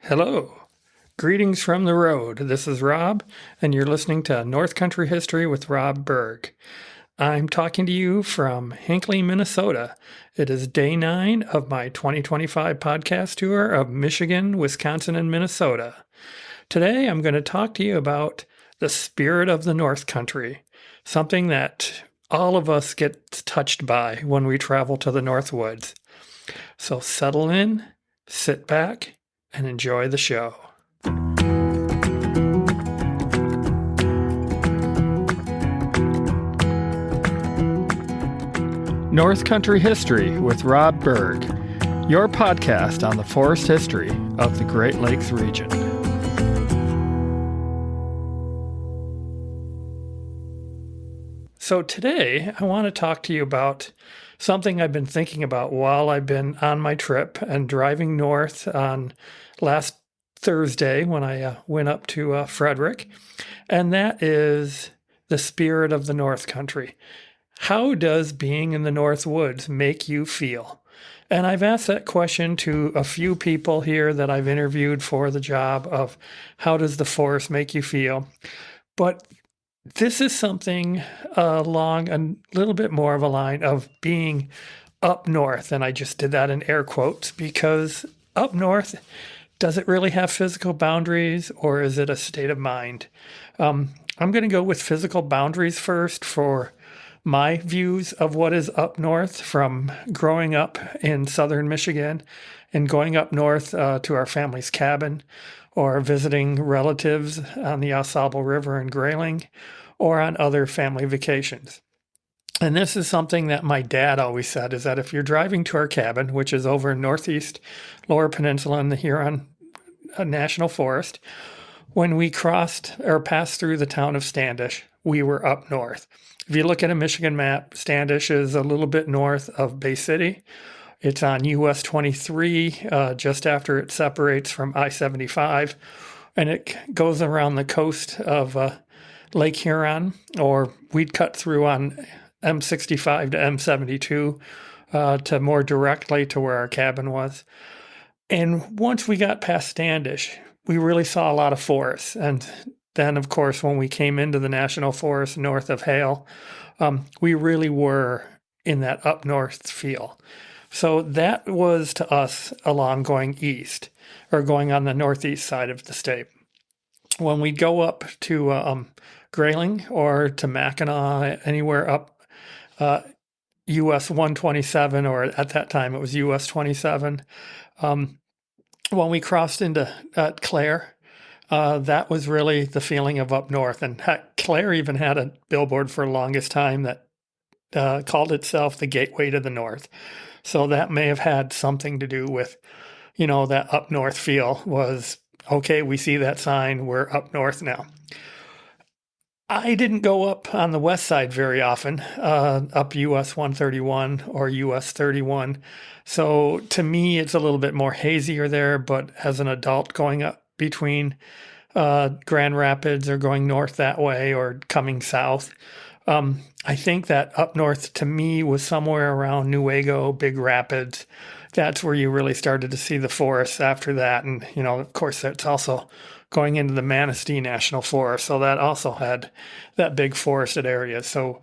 Hello. Greetings from the road. This is Rob, and you're listening to North Country History with Rob Berg. I'm talking to you from Hinckley, Minnesota. It is day 9 of my 2025 podcast tour of Michigan, Wisconsin, and Minnesota. Today, I'm going to talk to you about the spirit of the North Country, something that all of us get touched by when we travel to the Northwoods. So settle in, sit back, and enjoy the show. North Country History with Rob Berg, your podcast on the forest history of the Great Lakes region. So today, I want to talk to you about something I've been thinking about while I've been on my trip and driving north on last Thursday when I went up to Frederick, and that is the spirit of the North Country. How does being in the North Woods make you feel? And I've asked that question to a few people here that I've interviewed for the job of how does the forest make you feel? But this is something along a little bit more of a line of being up north. And I just did that in air quotes because up north, does it really have physical boundaries or is it a state of mind? I'm going to go with physical boundaries first for my views of what is up north from growing up in southern Michigan and going up north to our family's cabin or visiting relatives on the AuSable River in Grayling or on other family vacations. And this is something that my dad always said, is that if you're driving to our cabin, which is over in northeast Lower Peninsula in the Huron National Forest, when we crossed or passed through the town of Standish, we were up north. If you look at a Michigan map, Standish is a little bit north of Bay City. It's on US 23, just after it separates from I-75, and it goes around the coast of Lake Huron, or we'd cut through on M65 to M72 to more directly to where our cabin was. And once we got past Standish, we really saw a lot of forests. And then, of course, when we came into the National Forest north of Hale, we really were in that up north feel. So that was to us along going east, or going on the northeast side of the state. When we go up to Grayling or to Mackinac, anywhere up US 127, or at that time it was US 27, when we crossed into Clare, that was really the feeling of up north. And Clare even had a billboard for the longest time that called itself the Gateway to the North. So that may have had something to do with, that up north feel was, okay, we see that sign, we're up north now. I didn't go up on the west side very often, up US 131 or US 31. So to me, it's a little bit more hazier there, but as an adult going up between Grand Rapids or going north that way or coming south, I think that up north to me was somewhere around Newaygo, Big Rapids. That's where you really started to see the forests after that. And, of course, that's also going into the Manistee National Forest. So that also had that big forested area. So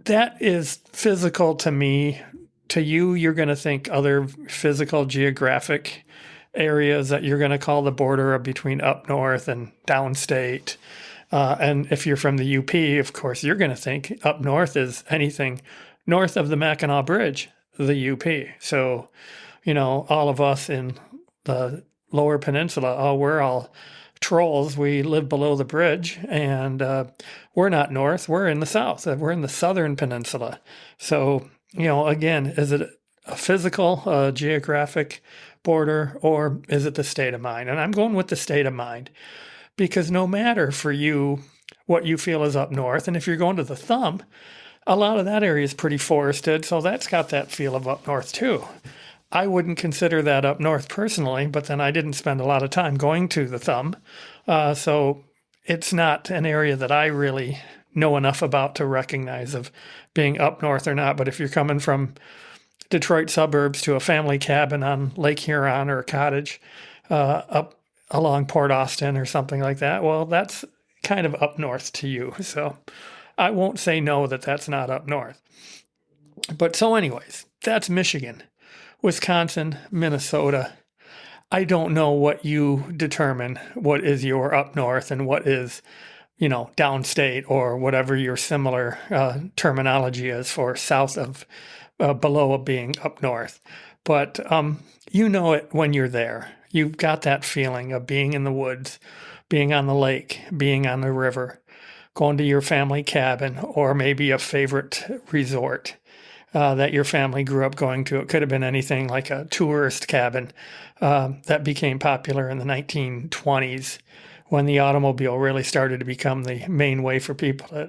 that is physical to me. To you, you're going to think other physical geographic areas that you're going to call the border between up north and downstate. And if you're from the UP, of course, you're going to think up north is anything north of the Mackinac Bridge, the UP. So, all of us in the Lower Peninsula, we're all trolls. We live below the bridge, and we're not north. We're in the south. We're in the Southern Peninsula. So, again, is it a physical, geographic border, or is it the state of mind? And I'm going with the state of mind, because no matter for you what you feel is up north, and if you're going to the Thumb, a lot of that area is pretty forested, so that's got that feel of up north too. I wouldn't consider that up north personally, but then I didn't spend a lot of time going to the Thumb, so it's not an area that I really know enough about to recognize of being up north or not. But if you're coming from Detroit suburbs to a family cabin on Lake Huron or a cottage, up along Port Austin or something like that. Well, that's kind of up north to you. So I won't say no that that's not up north. But so, anyways, that's Michigan, Wisconsin, Minnesota. I don't know what you determine what is your up north and what is, downstate or whatever your similar terminology is for south of, below being up north. But you know it when you're there. You've got that feeling of being in the woods, being on the lake, being on the river, going to your family cabin or maybe a favorite resort that your family grew up going to. It could have been anything like a tourist cabin that became popular in the 1920s when the automobile really started to become the main way for people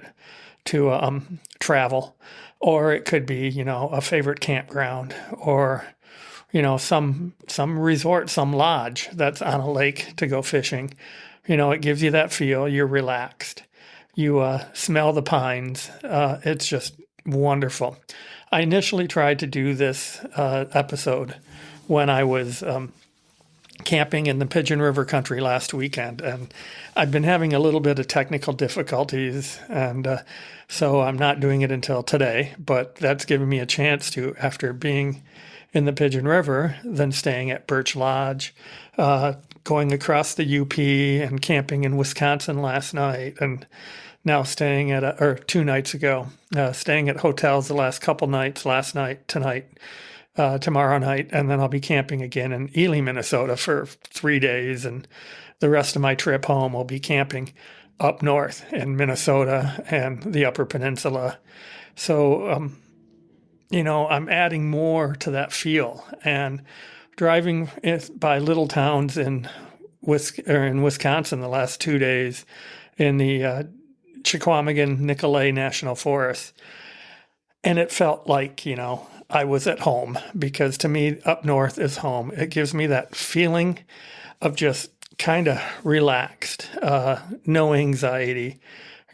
to travel. Or it could be, a favorite campground or, some resort, some lodge that's on a lake to go fishing. It gives you that feel. You're relaxed. You smell the pines. It's just wonderful. I initially tried to do this episode when I was camping in the Pigeon River country last weekend, and I've been having a little bit of technical difficulties, and so I'm not doing it until today, but that's given me a chance to, after being in the Pigeon River, then staying at Birch Lodge, going across the UP and camping in Wisconsin last night, and now staying at 2 nights ago, staying at hotels the last couple nights, last night, tonight, tomorrow night, and then I'll be camping again in Ely, Minnesota for 3 days, and the rest of my trip home will be camping up north in Minnesota and the Upper Peninsula. So, I'm adding more to that feel, and driving by little towns in Wisconsin the last 2 days in the Chequamegon Nicolet National Forest. And it felt like, I was at home, because to me, up north is home. It gives me that feeling of just kind of relaxed, no anxiety,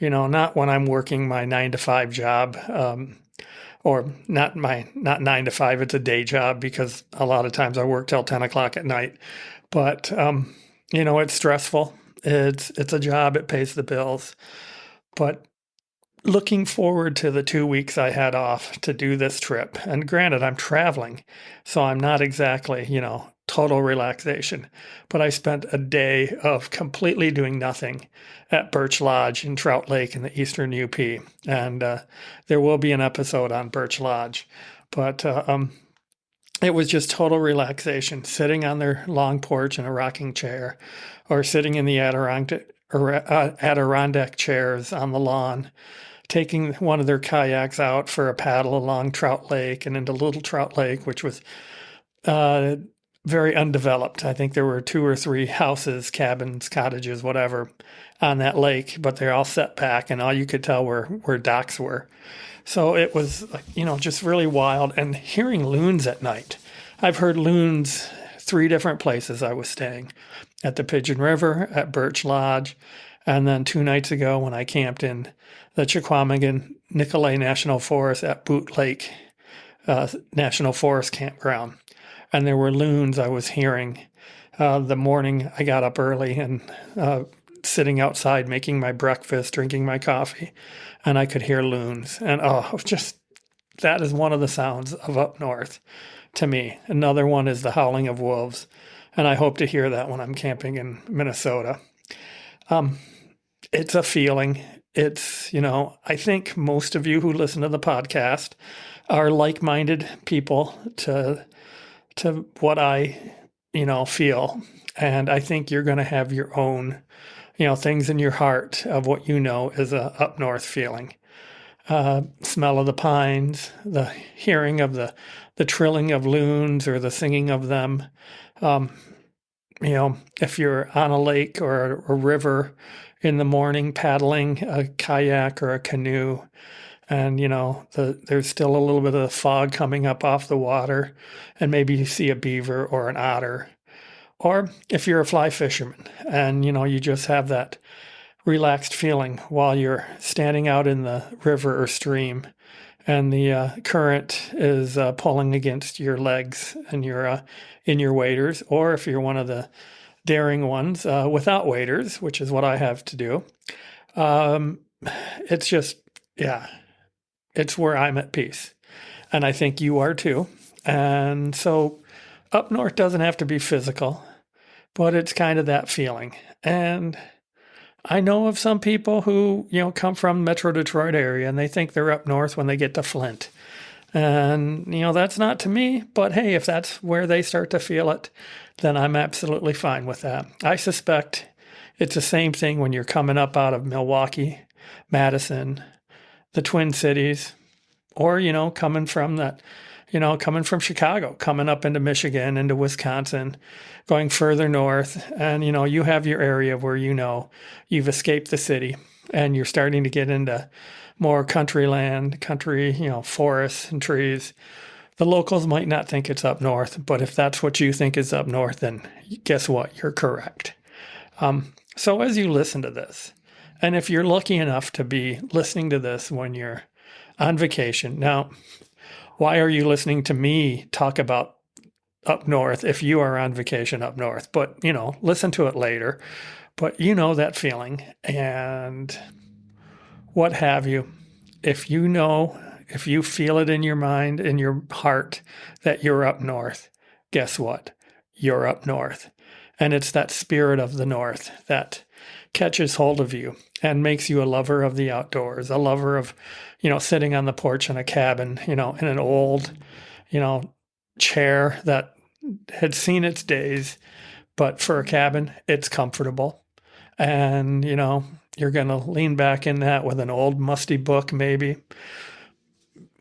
not when I'm working my 9 to 5 job, or not 9 to 5, it's a day job because a lot of times I work till 10 o'clock at night. But, it's stressful. It's a job. It pays the bills. But looking forward to the 2 weeks I had off to do this trip. And granted, I'm traveling, so I'm not exactly, total relaxation. But I spent a day of completely doing nothing at Birch Lodge in Trout Lake in the eastern UP. And there will be an episode on Birch Lodge. But it was just total relaxation, sitting on their long porch in a rocking chair or sitting in the Adirondack chairs on the lawn, taking one of their kayaks out for a paddle along Trout Lake and into Little Trout Lake, which was very undeveloped. I think there were 2 or 3 houses, cabins, cottages, whatever, on that lake, but they're all set back, and all you could tell where docks were. So it was, just really wild. And hearing loons at night. I've heard loons 3 different places I was staying. At the Pigeon River, at Birch Lodge, and then 2 nights ago when I camped in the Chequamegon Nicolet National Forest at Boot Lake National Forest Campground. And there were loons I was hearing the morning I got up early and sitting outside making my breakfast, drinking my coffee, and I could hear loons. And that is one of the sounds of up north to me. Another one is the howling of wolves, and I hope to hear that when I'm camping in Minnesota. It's a feeling. It's, I think most of you who listen to the podcast are like-minded people to what I, feel. And I think you're going to have your own, things in your heart of what is a up north feeling. Smell of the pines, the hearing of the trilling of loons or the singing of them. If you're on a lake or a river in the morning, paddling a kayak or a canoe, and, there's still a little bit of the fog coming up off the water, and maybe you see a beaver or an otter. Or if you're a fly fisherman and, you just have that relaxed feeling while you're standing out in the river or stream and the current is pulling against your legs and you're in your waders, or if you're one of the daring ones without waders, which is what I have to do. It's just, yeah, it's where I'm at peace. And I think you are too. And so up north doesn't have to be physical, but it's kind of that feeling. And I know of some people who, come from Metro Detroit area and they think they're up north when they get to Flint. And, that's not to me, but hey, if that's where they start to feel it, then I'm absolutely fine with that. I suspect it's the same thing when you're coming up out of Milwaukee, Madison, the Twin Cities, or, coming from Chicago, coming up into Michigan, into Wisconsin, going further north. And, you have your area where, you've escaped the city and you're starting to get into more country land, forests and trees. The locals might not think it's up north, but if that's what you think is up north, then guess what? You're correct. So as you listen to this, and if you're lucky enough to be listening to this when you're on vacation, now, why are you listening to me talk about up north if you are on vacation up north? But, listen to it later. But that feeling and what have you. If you feel it in your mind, in your heart that you're up north, guess what? You're up north. And it's that spirit of the north that catches hold of you and makes you a lover of the outdoors, a lover of, sitting on the porch in a cabin, in an old, chair that had seen its days. But for a cabin, it's comfortable. And, you're going to lean back in that with an old musty book, maybe.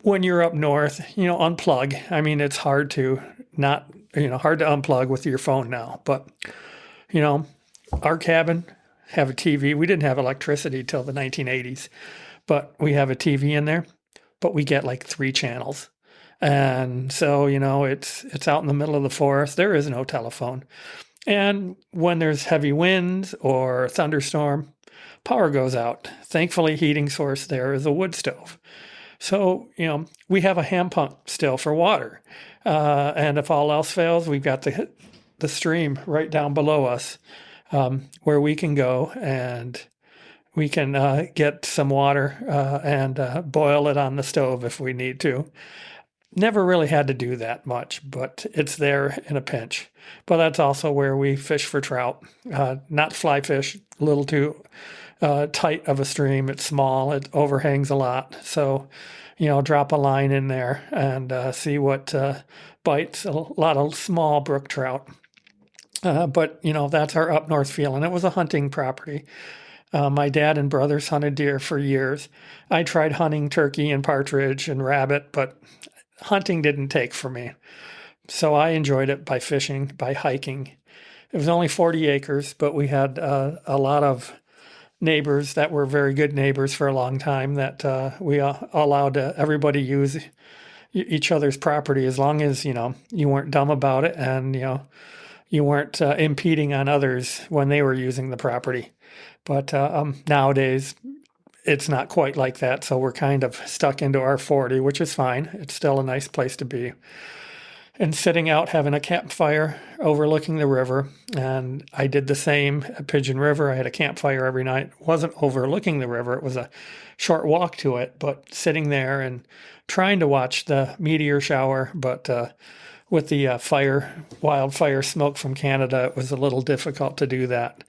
When you're up north, unplug. I mean, it's hard to hard to unplug with your phone now. But, our cabin have a TV. We didn't have electricity till the 1980s, but we have a TV in there, but we get like 3 channels. And so, it's out in the middle of the forest. There is no telephone. And when there's heavy winds or thunderstorm, power goes out. Thankfully, heating source there is a wood stove. So, we have a hand pump still for water. And if all else fails, we've got the stream right down below us where we can go and we can get some water and boil it on the stove if we need to. Never really had to do that much, but it's there in a pinch. But that's also where we fish for trout, not fly fish, a little too tight of a stream. It's small, it overhangs a lot. So, drop a line in there and see what bites, a lot of small brook trout. But, that's our up north feel. And it was a hunting property. My dad and brothers hunted deer for years. I tried hunting turkey and partridge and rabbit, but hunting didn't take for me. So I enjoyed it by fishing, by hiking. It was only 40 acres, but we had a lot of neighbors that were very good neighbors for a long time that we allowed everybody use each other's property as long as, you weren't dumb about it and, you weren't impeding on others when they were using the property. But nowadays, it's not quite like that, so we're kind of stuck into our 40, which is fine. It's still a nice place to be. And sitting out having a campfire overlooking the river. And I did the same at Pigeon River. I had a campfire every night. It wasn't overlooking the river. It was a short walk to it, but sitting there and trying to watch the meteor shower. But with the wildfire smoke from Canada, it was a little difficult to do that.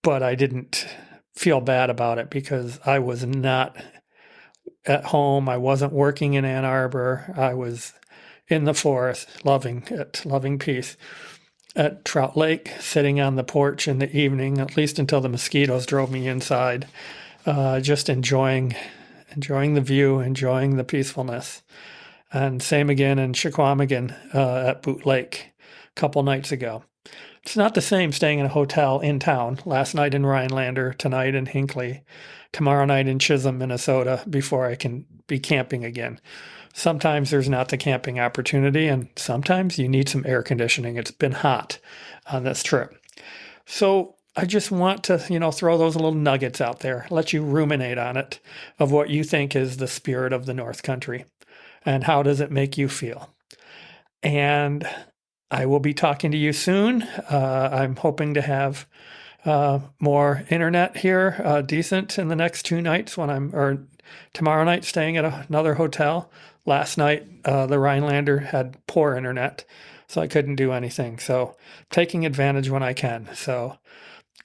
But I didn't feel bad about it because I was not at home. I wasn't working in Ann Arbor. I was in the forest, loving it, loving peace. At Trout Lake, sitting on the porch in the evening, at least until the mosquitoes drove me inside, just enjoying the view, enjoying the peacefulness. And same again in Chequamegon at Boot Lake a couple nights ago. It's not the same staying in a hotel in town. Last night in Rhinelander, tonight in Hinckley, tomorrow night in Chisholm, Minnesota, before I can be camping again. Sometimes there's not the camping opportunity, and sometimes you need some air conditioning. It's been hot on this trip. So I just want to, throw those little nuggets out there, let you ruminate on it, of what you think is the spirit of the North Country and how does it make you feel. And I will be talking to you soon. I'm hoping to have more internet here, decent, in the next 2 nights or tomorrow night staying at another hotel. Last night, the Rhinelander had poor internet, so I couldn't do anything. So taking advantage when I can. So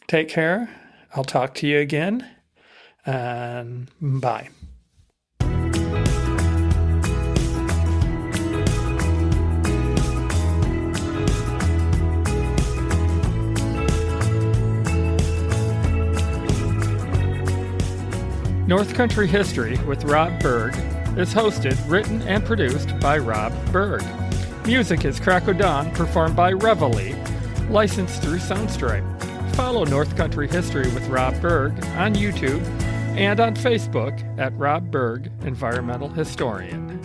take care. I'll talk to you again, and bye. North Country History with Rob Berg is hosted, written, and produced by Rob Berg. Music is Crack o' Dawn, performed by Reveille, licensed through Soundstripe. Follow North Country History with Rob Berg on YouTube and on Facebook at Rob Berg, Environmental Historian.